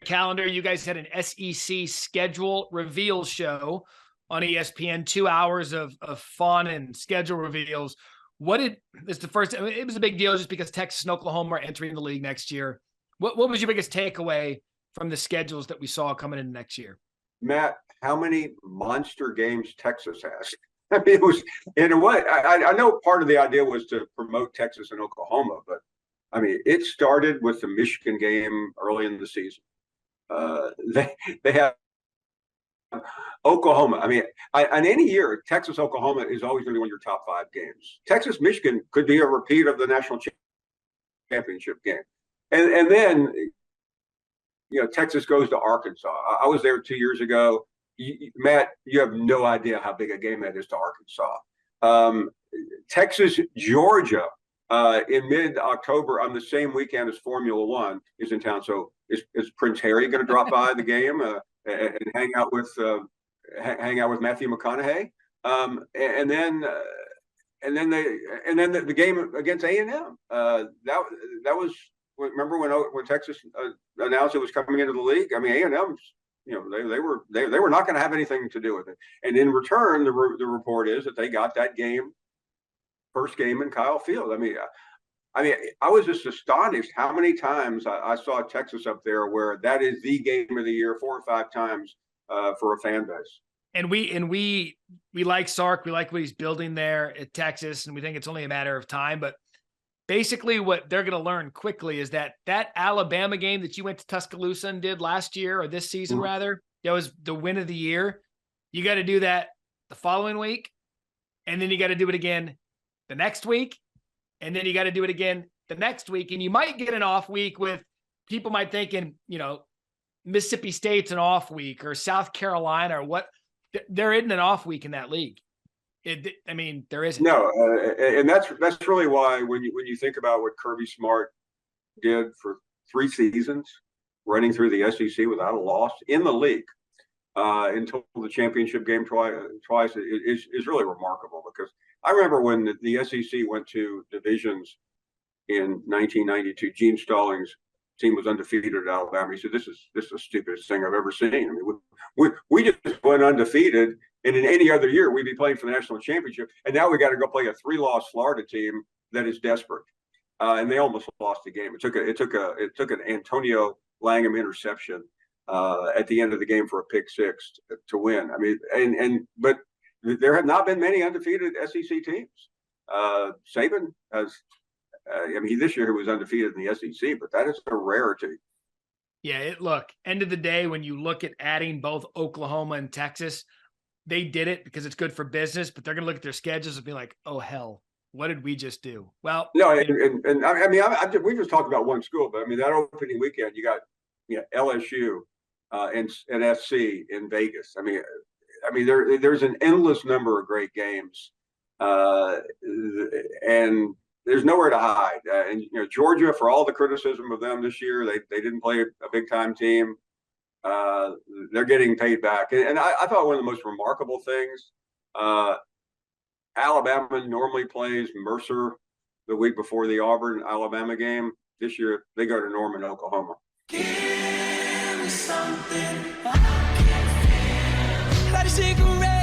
calendar. You guys had an SEC schedule reveal show on ESPN, 2 hours of fun and schedule reveals. It was a big deal just because Texas and Oklahoma are entering the league next year. What was your biggest takeaway from the schedules that we saw coming in next year? Matt, how many monster games Texas has? I mean, it was, in a way, I know part of the idea was to promote Texas and Oklahoma, but I mean, it started with the Michigan game early in the season. They have Oklahoma. I mean, in any year, Texas Oklahoma is always going to be one of your top 5 games. Texas Michigan could be a repeat of the national championship game, and then Texas goes to Arkansas. I was there 2 years ago. Matt, you have no idea how big a game that is to Arkansas. Texas Georgia in mid-October on the same weekend as Formula One is in town. So is Prince Harry going to drop by the game and hang out with Matthew McConaughey? And then the game against A&M. That was, remember when Texas announced it was coming into the league? I mean, A&M's, they were not going to have anything to do with it. And in return, the report is that they got that game, first game in Kyle Field. I mean, I was just astonished how many times I saw Texas up there where that is the game of the year 4 or 5 times for a fan base. And we like Sark. We like what he's building there at Texas, and we think it's only a matter of time. But basically what they're going to learn quickly is that Alabama game that you went to Tuscaloosa and did last year, or this season rather, that was the win of the year. You got to do that the following week, and then you got to do it again the next week, and then you got to do it again the next week. And you might get an off week with people might thinking, Mississippi State's an off week or South Carolina or what. There isn't an off week in that league. There isn't. No, and that's really why when you think about what Kirby Smart did for 3 seasons, running through the SEC without a loss in the league until the championship game twice is really remarkable. Because I remember when the SEC went to divisions in 1992, Gene Stallings' team was undefeated at Alabama. He said, "This is the stupidest thing I've ever seen. I mean, we just went undefeated, and in any other year we'd be playing for the national championship, and now we got to go play a 3-loss Florida team that is desperate." And they almost lost the game. It took an Antonio Langham interception at the end of the game for a pick 6 to win. I mean, but there have not been many undefeated SEC teams. Saban has. This year he was undefeated in the SEC, but that is a rarity. Yeah, end of the day, when you look at adding both Oklahoma and Texas, they did it because it's good for business, but they're going to look at their schedules and be like, oh, hell, what did we just do? Well, no, we just talked about one school, but that opening weekend, you got LSU and SC in Vegas. There's an endless number of great games, and there's nowhere to hide. Georgia, for all the criticism of them this year, they didn't play a big time team. They're getting paid back. And I thought one of the most remarkable things, Alabama normally plays Mercer the week before the Auburn-Alabama game. This year, they go to Norman, Oklahoma. Give me something I can feel. Light a cigarette.